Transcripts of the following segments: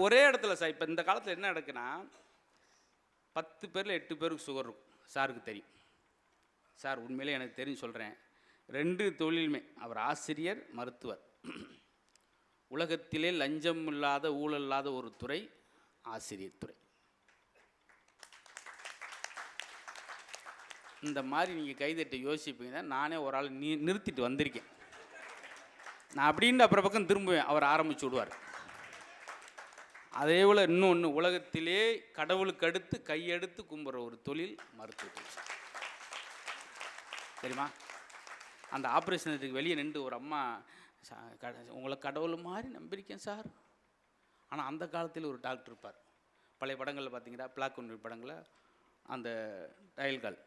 ஒரே இடத்துல சார். இப்போ இந்த காலத்தில் என்ன நடக்குன்னா 10 பேரில் 8 பேருக்கு சுகர் இருக்கும். சாருக்கு தெரியும். சார் உண்மையிலே எனக்கு தெரியும் சொல்கிறேன். 2 தொழிலுமே அவர் ஆசிரியர், மருத்துவர். உலகத்திலே லஞ்சம் இல்லாத ஊழல் இல்லாத ஒரு துறை ஆசிரியர் துறை. இந்த மாதிரி நீங்கள் கைதட்ட யோசிப்பீங்கன்னா நானே ஒரு ஆள் நிறுத்திட்டு வந்திருக்கேன். நான் அப்படின்னு அப்புறம் பக்கம் திரும்புவேன், அவர் ஆரம்பிச்சு விடுவார். அதே போல் இன்னொன்று, உலகத்திலே கடவுளுக்கு அடுத்து கையெடுத்து கும்புற ஒரு தொழில் மருத்துவ தொழில். தெரியுமா? அந்த ஆப்ரேஷனுக்கு வெளியே நின்று ஒரு அம்மா, உங்களை கடவுள் மாதிரி நம்பியிருக்கேன் சார். ஆனால் அந்த காலத்தில் ஒரு டாக்டர் இருப்பார். பழைய படங்களில் பார்த்தீங்கன்னா பிளாக் அண்ட் ஒயிட் படங்களில் அந்த டயல்கால்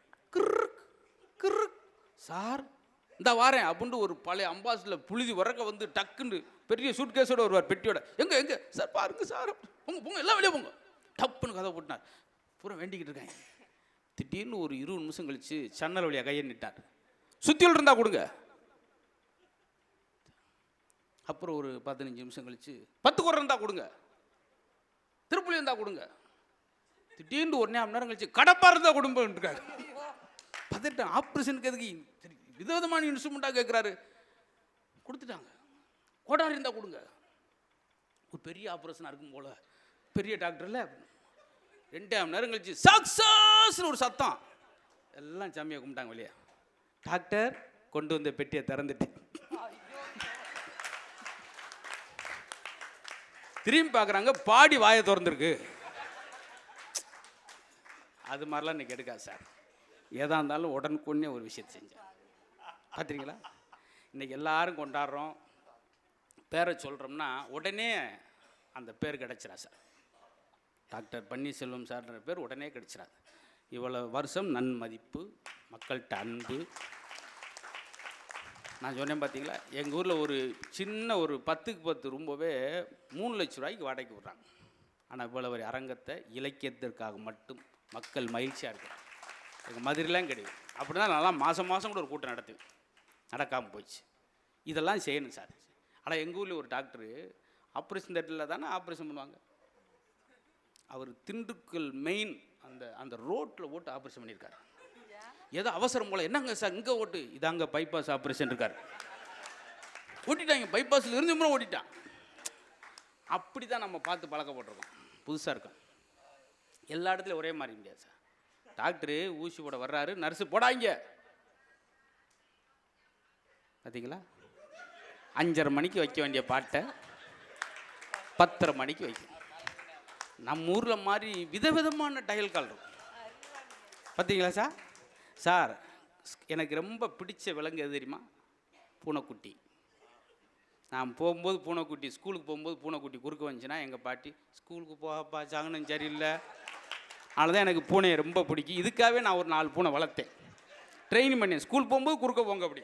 சார் இந்த வாரேன் அப்படின்ட்டு ஒரு பழைய அம்பாசிடரில் புழுதி உறக்க வந்து டக்குன்னு பெரிய சூட் கேஸோட வருவார், பெட்டியோட. எங்கே சார் பாருங்க சார், போங்க எல்லாம் வெளியே போங்க, டப்புன்னு கதை போட்டினார். பூரா வேண்டிக்கிட்டு இருக்காங்க. திடீர்னு ஒரு 20 நிமிஷம் கழிச்சு சன்னல் வழியாக கையை நிட்டார். சுத்தியில் இருந்தால் கொடுங்க. அப்புறம் ஒரு 15 நிமிஷம் கழிச்சு 10 குறை இருந்தால் கொடுங்க, திருப்புளி இருந்தால் கொடுங்க. திடீர்னு 1.5 மணி நேரம் கழிச்சு கடப்பா இருந்தால் கொடும்பன்னு இருக்காரு. பதட்டம். ஆப்ரேஷனுக்கு எதுக்கு விதவிதமான இன்ஸ்ட்ருமெண்ட்டாக கேட்குறாரு. கொடுத்துட்டாங்க. கோடாரி இருந்தால் கொடுங்க. ஒரு பெரிய ஆப்ரேஷனாக இருக்கும் போல, பெரிய டாக்டர்ல 2 மணி நேரம் கழிச்சு சக்ஸஸ்னு ஒரு சத்தம். எல்லாம் சாமியை கும்பிட்டாங்க வெளியே. டாக்டர் கொண்டு வந்த பெட்டியை திறந்துட்டு திரும்பி பார்க்குறாங்க, பாடி வாயை திறந்துருக்கு. அது மாதிரிலாம் இன்னைக்கு எடுக்காது சார். ஏதா இருந்தாலும் உடனுக்குன்னே ஒரு விஷயத்தை செஞ்சேன். பார்த்துருங்களா? இன்றைக்கி எல்லாரும் கொண்டாடுறோம், பேரை சொல்கிறோம்னா உடனே அந்த பேர் கிடச்சிடா சார். டாக்டர் பன்னீர்செல்வம் சார்ன்ற பேர் உடனே கிடச்சிடாது. இவ்வளோ வருஷம் நன்மதிப்பு, மக்கள்கிட்ட அன்பு. நான் சொன்னேன் பார்த்தீங்களா, எங்கள் ஊரில் ஒரு சின்ன ஒரு 10க்கு 10 ரூம்பவே 3 லட்ச ரூபாய்க்கு வாடகைக்கு விட்றாங்க. ஆனால் இவ்வளோ ஒரு அரங்கத்தை இலக்கியத்திற்காக மட்டும் மக்கள் மகிழ்ச்சியாக இருக்கிறாங்க. எங்கள் மதுரைலாம் கிடையாது. அப்படி தான் நல்லா மாதம் கூட ஒரு கூட்டம் நடத்துவேன். நடக்காமல் போயிடுச்சு. இதெல்லாம் செய்யணும் சார். ஆனால் எங்கள் ஊரில் ஒரு டாக்டரு ஆப்ரேஷன் தேட்டரில் தானே ஆப்ரேஷன் பண்ணுவாங்க. அவர் திண்டுக்கல் மெயின் அந்த ரோட்டில் ஓட்டு ஆப்ரேஷன் பண்ணியிருக்காரு. ஏதோ அவசரம் போல், என்னங்க சார் இங்கே ஓட்டு, இதாங்க பைபாஸ் ஆப்ரேஷன் இருக்கார். ஓட்டிட்டாங்க, பைபாஸில் இருந்து முறை ஓட்டிட்டான். அப்படி தான் நம்ம பார்த்து பழக்கப்பட்டிருக்கோம். புதுசாக இருக்கோம். எல்லா இடத்துலையும் ஒரே மாதிரி முடியாது சார். டாக்டரு ஊசி போட வர்றாரு, நர்ஸு போடாங்க. பார்த்தீங்களா? 5:30 மணிக்கு வைக்க வேண்டிய பாட்டை 10:30 மணிக்கு வைக்கணும். நம்ம ஊரில் மாதிரி விதவிதமான டயல் கால் இருக்கும். பார்த்தீங்களா சார்? சார் எனக்கு ரொம்ப பிடிச்ச விலங்கு எது தெரியுமா? பூனைக்குட்டி. நான் போகும்போது பூனைக்குட்டி, ஸ்கூலுக்கு போகும்போது பூனைக்குட்டி குறுக்க வந்துச்சுன்னா எங்கள் பாட்டி, ஸ்கூலுக்கு போகப்பா சாங்கனும் சரியில்லை. அதனால்தான் எனக்கு பூனையை ரொம்ப பிடிக்கும். இதுக்காகவே நான் ஒரு 4 பூனை வளர்த்தேன், ட்ரெயின் பண்ணேன். ஸ்கூல் போகும்போது குறுக்க போங்க அப்படி.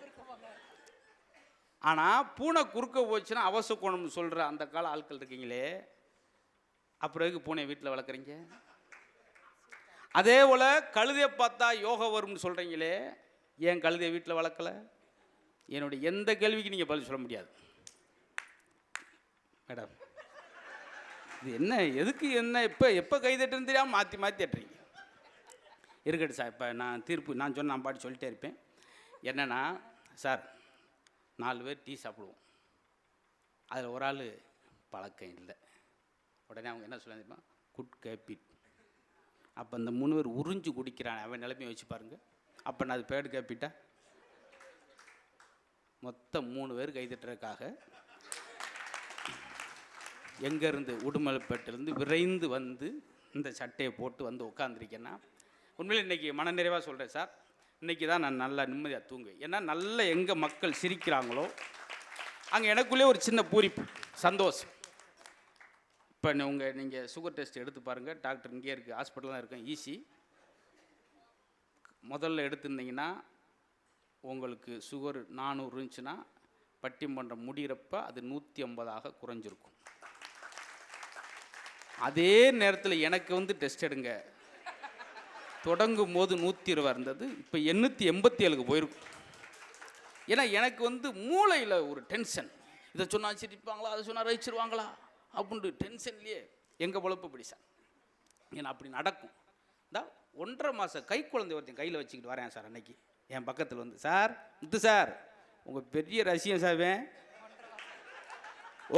ஆனால் பூனை குறுக்க போச்சுன்னா அவசகுணம்னு சொல்கிற அந்த கால ஆட்கள் இருக்கீங்களே, அப்புறம் எதுக்கு பூனையை வீட்டில் வளர்க்குறீங்க? அதே போல் கழுதையை பார்த்தா யோகா வரும்னு சொல்கிறீங்களே, ஏன் கழுதையை வீட்டில் வளர்க்கலை? என்னுடைய எந்த கேள்விக்கு நீங்கள் பதில் சொல்ல முடியாது மேடம். இது என்ன, எதுக்கு என்ன, எப்போ கைதட்டுன்னு தெரியாமல் மாற்றி தட்டுறீங்க. இருக்கட்டும் சார். இப்போ நான் சொன்ன நான் பாட்டு சொல்லிட்டே இருப்பேன். என்னென்னா சார், 4 பேர் டீ சாப்பிடுவோம். அதில் ஒரு ஆள் பழக்கம் இல்லை. உடனே அவங்க என்ன சொல்ல தெரியுமா? குட் கேபிட். அப்போ அந்த 3 பேர் உறிஞ்சு குடிக்கிறான். அவன் நிலைமையை வச்சு பாருங்க. அப்போ நான் அது பேடு கேபிட்டா? மொத்தம் 3 பேர் கைதட்டுறதுக்காக எங்கேருந்து, உடுமலைப்பேட்டிலேருந்து விரைந்து வந்து இந்த சட்டையை போட்டு வந்து உட்காந்துருக்கேன்னா, உண்மையில் இன்றைக்கி மனநிறைவாக சொல்கிறேன் சார். இன்றைக்கி தான் நான் நல்லா நிம்மதியாக தூங்குவேன். ஏன்னா நல்ல எங்கே மக்கள் சிரிக்கிறாங்களோ அங்கே எனக்குள்ளே ஒரு சின்ன பூரிப்பு, சந்தோஷம். இப்போ நீங்கள் சுகர் டெஸ்ட் எடுத்து பாருங்கள். டாக்டர் இங்கே இருக்குது, ஹாஸ்பிட்டல் தான் இருக்கேன், ஈஸி. முதல்ல எடுத்துருந்தீங்கன்னா உங்களுக்கு சுகர் 400 இருந்துச்சுன்னா பட்டிமன்றம் முடிகிறப்ப அது 150 குறைஞ்சிருக்கும். அதே நேரத்தில் எனக்கு வந்து டெஸ்ட் எடுங்க, தொடங்கும் போது 120 இருந்தது, இப்போ 887 போயிருக்கும். ஏன்னா எனக்கு வந்து மூளையில் ஒரு டென்ஷன். இதை சொன்னால் சிரிப்பாங்களா, அதை சொன்னால் ரசிச்சிருவாங்களா அப்படின்ட்டு டென்ஷன்லேயே எங்கள் பொழப்பு இப்படி சார். ஏன்னா அப்படி நடக்கும். இந்த 1.5 மாத கை குழந்தை ஒருத்தன் கையில் வச்சுக்கிட்டு வரேன் சார். அன்னைக்கு என் பக்கத்தில் வந்து, சார் முத்து சார் உங்கள் பெரிய ரசிகம் சார்வேன்,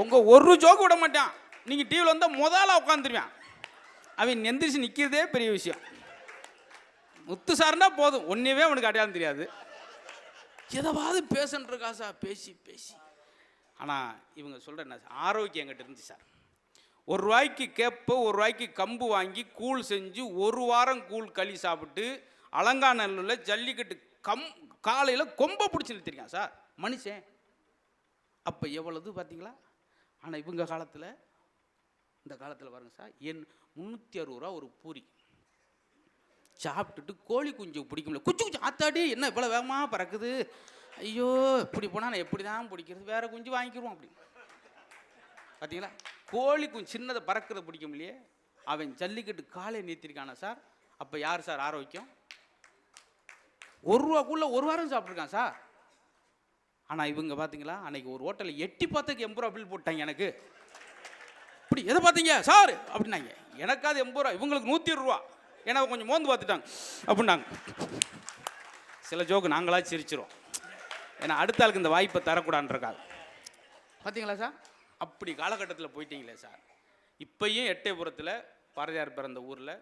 உங்கள் ஒரு ஜோக்கு விட மாட்டான், நீங்கள் டிவியில் வந்தால் முதல்ல உட்காந்துருவேன். அவன் எந்திரிச்சு நிற்கிறதே பெரிய விஷயம். முத்து சார்னா போதும், ஒன்றுமே அவனுக்கு அடையாளம் தெரியாது. எதாவது பேசன்றிருக்கா சார், பேசி பேசி. ஆனால் இவங்க சொல்கிற என்ன ஆரோக்கியம் என்கிட்ட இருந்துச்சு சார். ₹1 கேப்ப ₹1 கம்பு வாங்கி கூழ் செஞ்சு 1 வாரம் கூழ் களி சாப்பிட்டு அலங்காநல்லூரில் ஜல்லிக்கட்டு காலையில் கொம்பை பிடிச்சி நிறுத்திருக்கான் சார் மனுஷன். அப்போ எவ்வளவு பார்த்தீங்களா? ஆனால் இவங்க காலத்தில், இந்த காலத்தில் பாருங்க சார், என் 360 ரூபா ஒரு பூரி சாப்பிட்டுட்டு கோழி குஞ்சு பிடிக்க முடியல. குஞ்சு குஞ்சு ஆத்தாடி என்ன இவ்வளோ வேகமாக பறக்குது, ஐயோ இப்படி போனால் நான் எப்படி தான் பிடிக்கிறது, வேற குஞ்சு வாங்கிக்கிடுவோம் அப்படின்னு. பார்த்தீங்களா? கோழி குஞ்சு சின்னதை பறக்கிறத பிடிக்க முடியலையே, அவன் ஜல்லிக்கட்டு காலை நிறுத்திருக்கானா சார். அப்போ யார் சார் ஆரோக்கியம்? ₹1 1 வாரம் சாப்பிட்ருக்கான் சார். ஆனால் இவங்க பார்த்தீங்களா, அன்னைக்கு ஒரு ஹோட்டலில் எட்டி பார்த்துக்கு ₹80 பில் போட்டாங்க எனக்கு. இப்படி எதை பார்த்தீங்க சார் அப்படின்னாங்க. எனக்காவது ₹80, இவங்களுக்கு ₹120. ஏன்னா கொஞ்சம் மோந்து பார்த்துட்டாங்க அப்படின்னாங்க. சில ஜோக்கு நாங்களாக சிரிச்சிரும், ஏன்னா அடுத்த ஆளுக்கு இந்த வாய்ப்பை தரக்கூடாதுன்றக்காக. பார்த்தீங்களா சார், அப்படி காலகட்டத்தில் போயிட்டீங்களே சார். இப்பையும் எட்டயபுரத்தில் பாரதியார் பிறந்த ஊரில்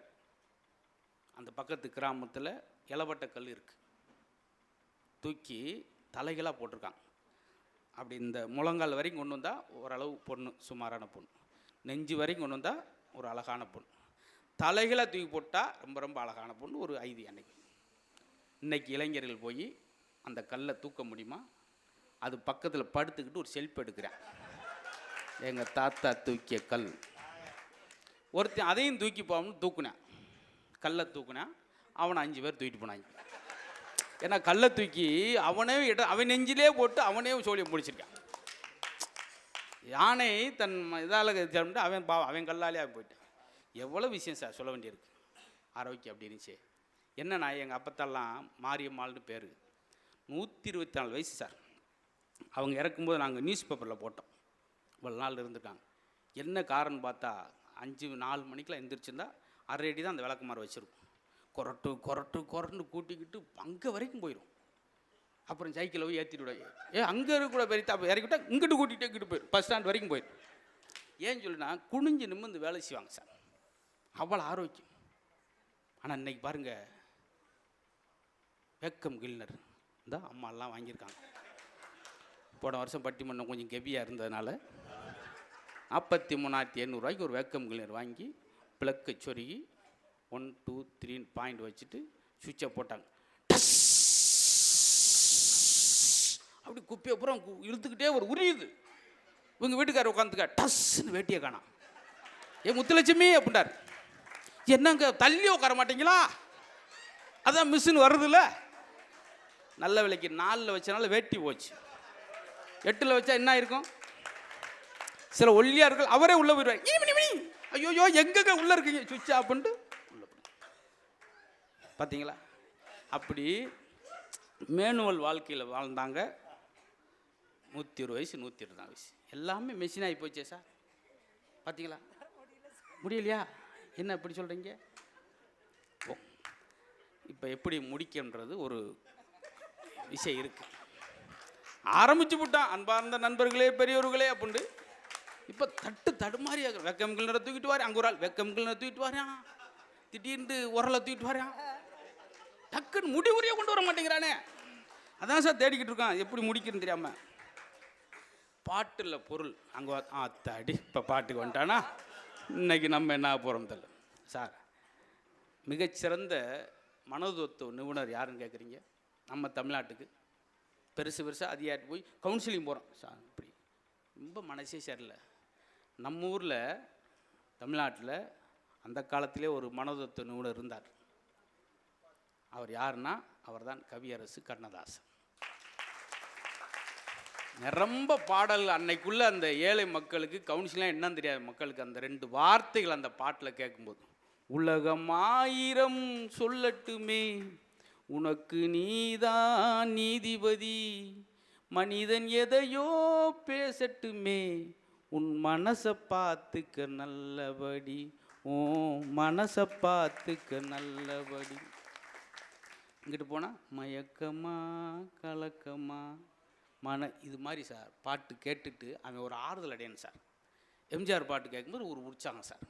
அந்த பக்கத்து கிராமத்தில் இளவட்ட கல் இருக்குது, தூக்கி தலைகளாக போட்டிருக்காங்க. அப்படி இந்த முழங்கால் வரைக்கும் கொண்டு வந்தால் ஓரளவு பொண்ணு, சுமாரான பொண்ணு, நெஞ்சு வரைக்கும் கொண்டு வந்தால் ஒரு அழகான பொண்ணு, தலைகளை தூக்கி போட்டால் ரொம்ப ரொம்ப அழகான பொண்ணு, ஒரு ஐதி. அன்னைக்கு இன்னைக்கு இளைஞர்கள் போய் அந்த கல்லை தூக்க முடியுமா? அது பக்கத்தில் படுத்துக்கிட்டு ஒரு செல்ஃப் எடுக்கிறேன், எங்கள் தாத்தா தூக்கிய கல். ஒருத்தன் அதையும் தூக்கி போகணும்னு தூக்குனேன், கல்லை தூக்குனேன், அவனை 5 பேர் தூக்கிட்டு போனாங்க. ஏன்னா கல்லை தூக்கி அவனே அவன் நெஞ்சிலே போட்டு அவனே சோழியை முடிச்சிருக்கான். யானை தன் இதால் அவன் கல்லாலே அவன் போயிட்டான். எவ்வளோ விஷயம் சார் சொல்ல வேண்டியிருக்கு. ஆரோக்கியம் அப்படி இருந்துச்சு. என்னன்னா எங்கள் அப்பத்தெல்லாம் மாரியம்மாள்னு பேர், 124 வயசு சார். அவங்க இறக்கும்போது நாங்கள் நியூஸ் பேப்பரில் போட்டோம், இவ்வளோ நாள் இருந்திருக்காங்க. என்ன காரணம் பார்த்தா 4 மணிக்கெலாம் எந்திரிச்சிருந்தா 1/2 அடி தான் அந்த விளக்குமாறு வச்சுருக்கும். கொரட்டு கொரட்டு கொரட்டு கூட்டிக்கிட்டு அங்கே வரைக்கும் போயிடும். அப்புறம் சைக்கிளை போய் ஏற்றிட்டு விட, அங்கே இருக்கக்கூட பெரிய இறக்கிவிட்டா இங்கிட்டு கூட்டிகிட்டே இங்கிட்டு போயிடும், பஸ் ஸ்டாண்ட் வரைக்கும் போயிடும். ஏன்னு சொல்லினா குனிஞ்சு நிமிர்ந்து வேலை செய்வாங்க சார், அவ்வளோ ஆரோக்கியம். ஆனால் இன்னைக்கு பாருங்கள், வேக்கம் கிளீனர் இந்த அம்மாலாம் வாங்கியிருக்காங்க. போன வருஷம் பட்டிமன்றம் கொஞ்சம் கெவியாக இருந்ததுனால 43,800 ஒரு வேக்கம் கிளீனர் வாங்கி பிளக்கை சொருகி 1 2 3 பாயிண்ட் வச்சுட்டு சுவிட்சை போட்டாங்க. அப்படி குப்பையை அப்புறம் இழுத்துக்கிட்டே ஒரு உரியுது. இவங்க வீட்டுக்காரர் உட்காந்துக்க டஸ்ன்னு வேட்டியை காணாம். முத்துலட்சுமி அப்படின்றார், என்னங்க தள்ளி உட்கார மாட்டீங்களா? அதான் மிஷின் வருதுல்ல. நல்ல விலைக்கு 4ல் வச்சனால வேட்டி போச்சு, 8ல் வச்சா என்ன இருக்கும்? சில ஒல்லியார்கள் அவரே உள்ள போயிடுவார். ஐயோ எங்க உள்ள இருக்கீங்க, சுவிட்ச் ஆஃப் பண்ணிட்டு உள்ள போய். பார்த்தீங்களா? அப்படி மேனுவல் வாழ்க்கையில் வாழ்ந்தாங்க. 120 வயசு 124 வயசு எல்லாமே மெஷின் ஆகி போச்சே சார். பார்த்தீங்களா? முடியலையா? என்ன இப்படி சொல்கிறீங்க? இப்போ எப்படி முடிக்கின்றது ஒரு விஷயம் இருக்கு. ஆரம்பிச்சு விட்டான், அன்பார்ந்த நண்பர்களே பெரியவர்களே அப்படின்ட்டு. இப்போ தடுமாறி வெக்கம் கிளற தூக்கிட்டு வாரு, அங்கே ஒரு ஆள் வெக்கம் கிளற தூக்கிட்டு வாரான், திடீர்னு உரலை தூக்கிட்டு வாரான், டக்குன்னு முடி உரிய கொண்டு வர மாட்டேங்கிறானே. அதான் சார் தேடிக்கிட்டு இருக்கான், எப்படி முடிக்கிறன்னு தெரியாமல். பாட்டில் பொருள் அங்கே ஆத்தாடி இப்போ பாட்டுக்கு வந்துட்டானா, இன்னைக்கு நம்ம என்ன போகிறோம் தெரியல சார். மிகச்சிறந்த மனோதத்துவ நிபுணர் யாருன்னு கேட்குறீங்க? நம்ம தமிழ்நாட்டுக்கு பெருசாக அதிகாரி போய் கவுன்சிலிங் போகிறோம் சார். இப்படி ரொம்ப மனசே சரியில்லை. நம்ம ஊரில் தமிழ்நாட்டில் அந்த காலத்திலே ஒரு மனோதத்துவ நிபுணர் இருந்தார். அவர் யாருன்னா, அவர் தான் கவியரசு கண்ணதாசன். நிரம்ப பாடல் அன்னைக்குள்ள அந்த ஏழை மக்களுக்கு கவுன்சிலாம் என்னன்னு தெரியாது மக்களுக்கு. அந்த 2 வார்த்தைகள் அந்த பாட்டில் கேட்கும்போது, உலகம் 1000 சொல்லட்டுமே உனக்கு நீதான் நீதிபதி, மனிதன் எதையோ பேசட்டுமே உன் மனசை பார்த்துக்க நல்லபடி, உன் மனசை பார்த்துக்க நல்லபடி. இங்கிட்டு போனால் மயக்கமா கலக்கமா இது மாதிரி சார் பாட்டு கேட்டுட்டு அவன் ஒரு ஆறுதல் அடையணும் சார். எம்ஜிஆர் பாட்டு கேட்கும்போது ஒரு உற்சாகம் சார்.